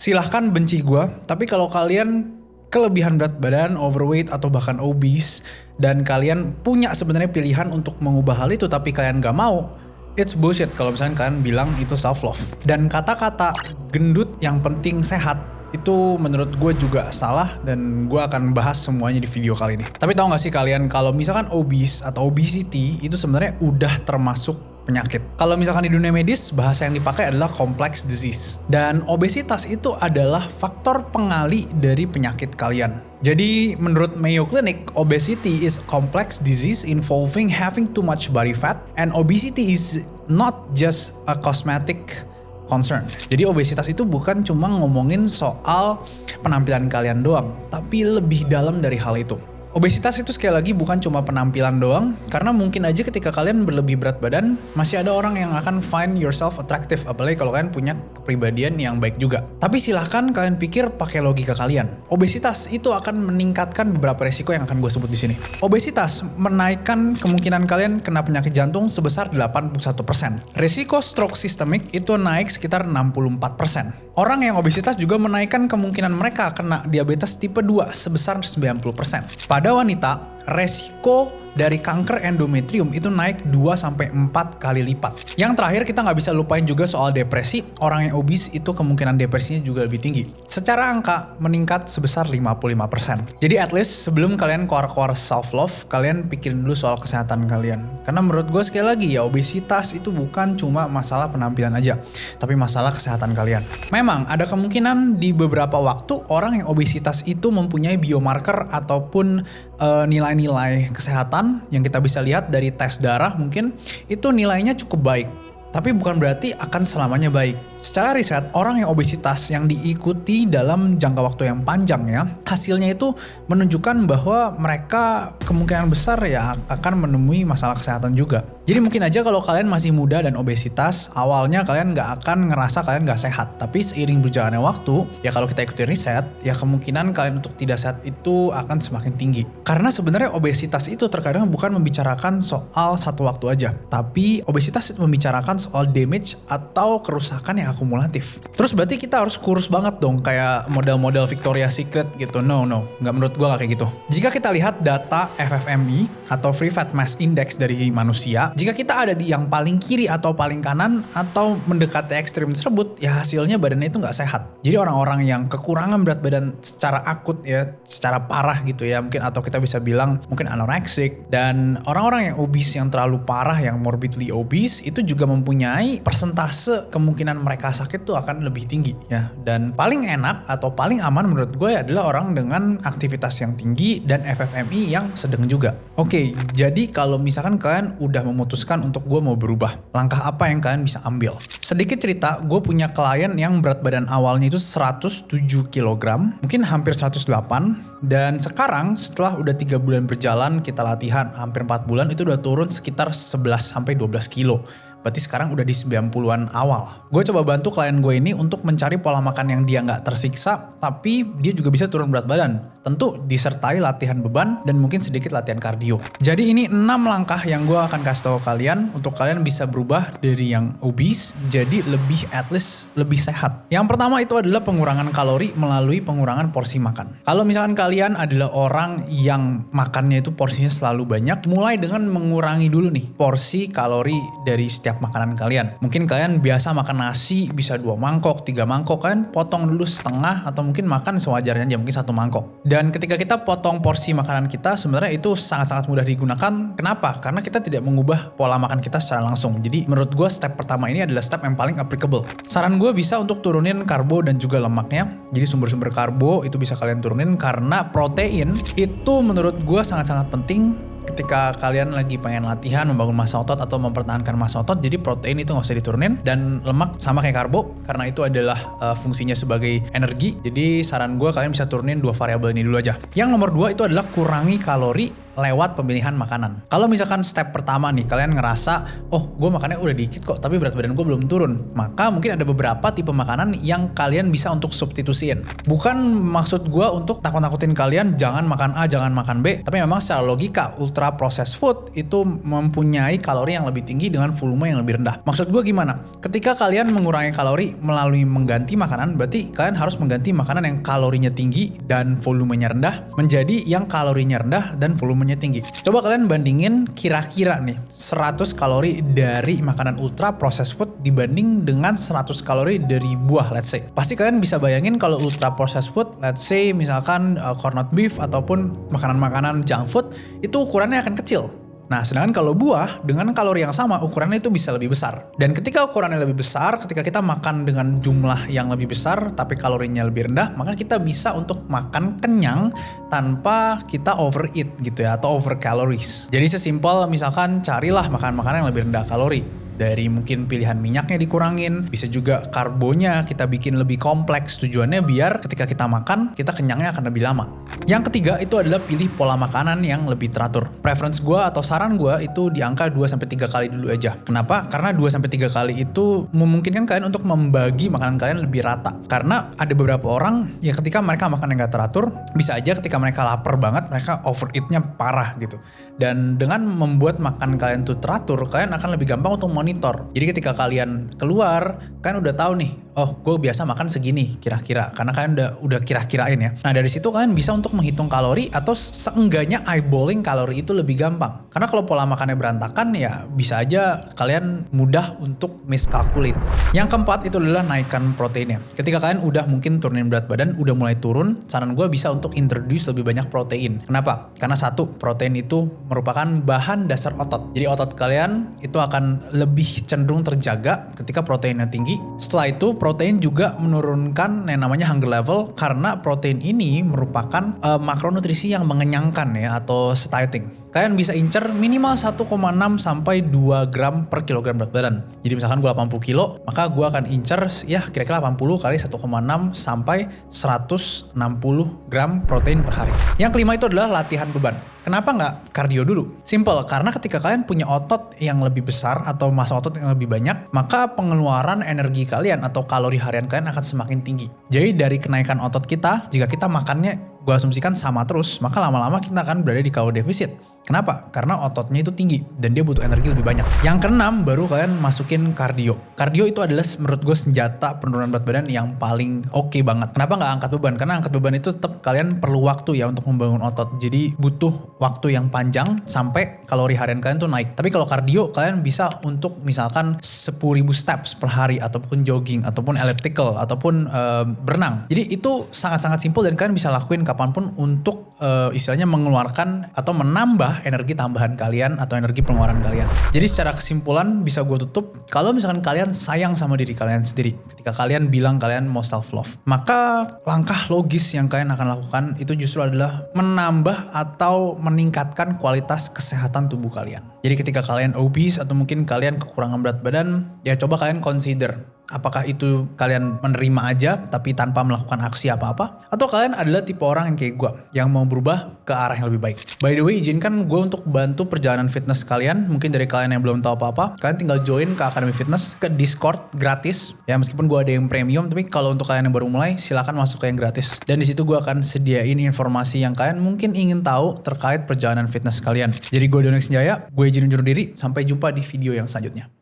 Silahkan benci gue, tapi kalau kalian kelebihan berat badan, overweight, atau bahkan obese, dan kalian punya sebenarnya pilihan untuk mengubah hal itu tapi kalian gak mau, it's bullshit kalau misalnya kalian bilang itu self love. Dan kata-kata gendut yang penting sehat itu menurut gue juga salah, dan gue akan bahas semuanya di video kali ini. Tapi tahu gak sih kalian kalau misalkan obese atau obesity itu sebenarnya udah termasuk penyakit. Kalau misalkan di dunia medis, bahasa yang dipakai adalah complex disease. Dan obesitas itu adalah faktor pengali dari penyakit kalian. Jadi menurut Mayo Clinic, obesity is a complex disease involving having too much body fat, and obesity is not just a cosmetic concern. Jadi obesitas itu bukan cuma ngomongin soal penampilan kalian doang, tapi lebih dalam dari hal itu. Obesitas itu sekali lagi bukan cuma penampilan doang, karena mungkin aja ketika kalian berlebih berat badan, masih ada orang yang akan find yourself attractive, apalagi kalau kalian punya kepribadian yang baik juga. Tapi silahkan kalian pikir pakai logika kalian. Obesitas itu akan meningkatkan beberapa resiko yang akan gue sebut di sini. Obesitas menaikkan kemungkinan kalian kena penyakit jantung sebesar 81%. Resiko stroke sistemik itu naik sekitar 64%. Orang yang obesitas juga menaikkan kemungkinan mereka kena diabetes tipe 2 sebesar 90%. Pada wanita, resiko dari kanker endometrium itu naik 2-4 kali lipat. Yang terakhir, kita nggak bisa lupain juga soal depresi. Orang yang obes itu kemungkinan depresinya juga lebih tinggi. Secara angka meningkat sebesar 55%. Jadi at least sebelum kalian keluar self love, kalian pikirin dulu soal kesehatan kalian. Karena menurut gue sekali lagi ya, obesitas itu bukan cuma masalah penampilan aja, tapi masalah kesehatan kalian. Memang ada kemungkinan di beberapa waktu orang yang obesitas itu mempunyai biomarker ataupun nilai-nilai kesehatan yang kita bisa lihat dari tes darah, mungkin itu nilainya cukup baik. Tapi bukan berarti akan selamanya baik. Secara riset, orang yang obesitas yang diikuti dalam jangka waktu yang panjang ya, hasilnya itu menunjukkan bahwa mereka kemungkinan besar ya akan menemui masalah kesehatan juga. Jadi mungkin aja kalau kalian masih muda dan obesitas, awalnya kalian nggak akan ngerasa kalian nggak sehat. Tapi seiring berjalannya waktu, ya kalau kita ikuti riset, ya kemungkinan kalian untuk tidak sehat itu akan semakin tinggi. Karena sebenarnya obesitas itu terkadang bukan membicarakan soal satu waktu aja, tapi obesitas itu membicarakan soal damage atau kerusakan yang akumulatif. Terus berarti kita harus kurus banget dong, kayak model-model Victoria's Secret gitu. No, nggak, menurut gue nggak kayak gitu. Jika kita lihat data FFMI atau Free Fat Mass Index dari manusia, jika kita ada di yang paling kiri atau paling kanan atau mendekati ekstrim tersebut, ya hasilnya badannya itu nggak sehat. Jadi orang-orang yang kekurangan berat badan secara akut ya, secara parah gitu ya mungkin, atau kita bisa bilang mungkin anoreksik, dan orang-orang yang obese yang terlalu parah, yang morbidly obese, itu juga mempunyai persentase kemungkinan mereka sakit tuh akan lebih tinggi ya. Dan paling enak atau paling aman menurut gue adalah orang dengan aktivitas yang tinggi dan FFMI yang sedang juga. Oke, jadi kalau misalkan kalian udah memutuskan untuk gue mau berubah, langkah apa yang kalian bisa ambil? Sedikit cerita, gue punya klien yang berat badan awalnya itu 107 kg, mungkin hampir 108, dan sekarang setelah udah 3 bulan berjalan, kita latihan hampir 4 bulan, itu udah turun sekitar 11-12 kilo. Berarti sekarang udah di 90-an awal. Gue coba bantu klien gue ini untuk mencari pola makan yang dia nggak tersiksa, tapi dia juga bisa turun berat badan. Tentu disertai latihan beban dan mungkin sedikit latihan kardio. Jadi ini 6 langkah yang gue akan kasih tahu kalian untuk kalian bisa berubah dari yang obese jadi lebih, at least lebih sehat. Yang pertama itu adalah pengurangan kalori melalui pengurangan porsi makan. Kalau misalkan kalian adalah orang yang makannya itu porsinya selalu banyak, mulai dengan mengurangi dulu nih porsi kalori dari setiap makanan kalian. Mungkin kalian biasa makan nasi bisa 2 mangkok, 3 mangkok, kalian potong dulu setengah atau mungkin makan sewajarnya aja, mungkin 1 mangkok. Dan ketika kita potong porsi makanan kita, sebenarnya itu sangat-sangat mudah digunakan. Kenapa? Karena kita tidak mengubah pola makan kita secara langsung. Jadi menurut gue step pertama ini adalah step yang paling applicable. Saran gue bisa untuk turunin karbo dan juga lemaknya. Jadi sumber-sumber karbo itu bisa kalian turunin, karena protein itu menurut gue sangat-sangat penting ketika kalian lagi pengen latihan, membangun massa otot atau mempertahankan massa otot. Jadi protein itu nggak usah diturunin, dan lemak sama kayak karbo karena itu adalah fungsinya sebagai energi. Jadi saran gue kalian bisa turunin 2 variabel ini dulu aja. Yang nomor 2 itu adalah kurangi kalori lewat pemilihan makanan. Kalau misalkan step pertama nih, kalian ngerasa, oh gue makannya udah dikit kok, tapi berat badan gue belum turun. Maka mungkin ada beberapa tipe makanan yang kalian bisa untuk substitusiin. Bukan maksud gue untuk takut-takutin kalian, jangan makan A, jangan makan B. Tapi memang secara logika, ultra processed food itu mempunyai kalori yang lebih tinggi dengan volume yang lebih rendah. Maksud gue gimana? Ketika kalian mengurangi kalori melalui mengganti makanan, berarti kalian harus mengganti makanan yang kalorinya tinggi dan volumenya rendah menjadi yang kalorinya rendah dan volumenya tinggi. Coba kalian bandingin kira-kira nih 100 kalori dari makanan ultra processed food dibanding dengan 100 kalori dari buah, let's say. Pasti kalian bisa bayangin kalau ultra processed food, let's say misalkan corned beef ataupun makanan-makanan junk food, itu ukurannya akan kecil. Nah, sedangkan kalau buah dengan kalori yang sama ukurannya itu bisa lebih besar. Dan ketika ukurannya lebih besar, ketika kita makan dengan jumlah yang lebih besar tapi kalorinya lebih rendah, maka kita bisa untuk makan kenyang tanpa kita overeat gitu ya, atau over calories. Jadi sesimpel misalkan carilah makan makanan yang lebih rendah kalori. Dari mungkin pilihan minyaknya dikurangin, bisa juga karbonya kita bikin lebih kompleks. Tujuannya biar ketika kita makan, kita kenyangnya akan lebih lama. Yang ketiga itu adalah pilih pola makanan yang lebih teratur. Preference gue atau saran gue itu di angka 2-3 kali dulu aja. Kenapa? Karena 2-3 kali itu memungkinkan kalian untuk membagi makanan kalian lebih rata. Karena ada beberapa orang ya ketika mereka makan yang gak teratur, bisa aja ketika mereka lapar banget, mereka overeatnya parah gitu. Dan dengan membuat makan kalian tuh teratur, kalian akan lebih gampang untuk monitor. Jadi ketika kalian keluar, kalian udah tahu nih, oh gue biasa makan segini kira-kira, karena kalian udah kira-kirain ya. Nah dari situ kalian bisa untuk menghitung kalori atau seenggaknya eyeballing kalori itu lebih gampang. Karena kalau pola makannya berantakan ya bisa aja kalian mudah untuk miscalculate. Yang keempat itu adalah naikkan proteinnya. Ketika kalian udah mungkin turunin berat badan, udah mulai turun, saran gue bisa untuk introduce lebih banyak protein. Kenapa? Karena satu, protein itu merupakan bahan dasar otot. Jadi otot kalian itu akan lebih cenderung terjaga ketika proteinnya tinggi. Setelah itu protein juga menurunkan yang namanya hunger level karena protein ini merupakan makronutrisi yang mengenyangkan ya, atau satiating. Kalian bisa incer minimal 1,6 sampai 2 gram per kilogram berat badan. Jadi misalkan gue 80 kilo, maka gue akan incer ya kira-kira 80 kali 1,6 sampai 160 gram protein per hari. Yang kelima itu adalah latihan beban. Kenapa nggak kardio dulu? Simple, karena ketika kalian punya otot yang lebih besar atau massa otot yang lebih banyak, maka pengeluaran energi kalian atau kalori harian kalian akan semakin tinggi. Jadi dari kenaikan otot kita, jika kita makannya gue asumsikan sama terus, maka lama-lama kita akan berada di kalori defisit. Kenapa? Karena ototnya itu tinggi dan dia butuh energi lebih banyak. Yang keenam, baru kalian masukin kardio. Kardio itu adalah menurut gue senjata penurunan berat badan yang paling oke banget. Kenapa nggak angkat beban? Karena angkat beban itu tetap kalian perlu waktu ya untuk membangun otot. Jadi butuh waktu yang panjang sampai kalori harian kalian tuh naik. Tapi kalau kardio, kalian bisa untuk misalkan 10.000 steps per hari, ataupun jogging, ataupun elliptical, ataupun berenang. Jadi itu sangat-sangat simpel dan kalian bisa lakuin kapanpun untuk istilahnya mengeluarkan atau menambah energi tambahan kalian atau energi pengeluaran kalian. Jadi secara kesimpulan bisa gue tutup, kalau misalkan kalian sayang sama diri kalian sendiri, ketika kalian bilang kalian mau self love, maka langkah logis yang kalian akan lakukan itu justru adalah menambah atau meningkatkan kualitas kesehatan tubuh kalian. Jadi ketika kalian obese atau mungkin kalian kekurangan berat badan, ya coba kalian consider apakah itu kalian menerima aja tapi tanpa melakukan aksi apa-apa, atau kalian adalah tipe orang yang kayak gue yang mau berubah ke arah yang lebih baik. By the way, izinkan gue untuk bantu perjalanan fitness kalian. Mungkin dari kalian yang belum tahu apa-apa, kalian tinggal join ke Academy Fitness, ke Discord gratis ya, meskipun gue ada yang premium, tapi kalau untuk kalian yang baru mulai silakan masuk ke yang gratis. Dan di situ gue akan sediain informasi yang kalian mungkin ingin tahu terkait perjalanan fitness kalian. Jadi gue Dionix Jaya, gue izin undur diri, sampai jumpa di video yang selanjutnya.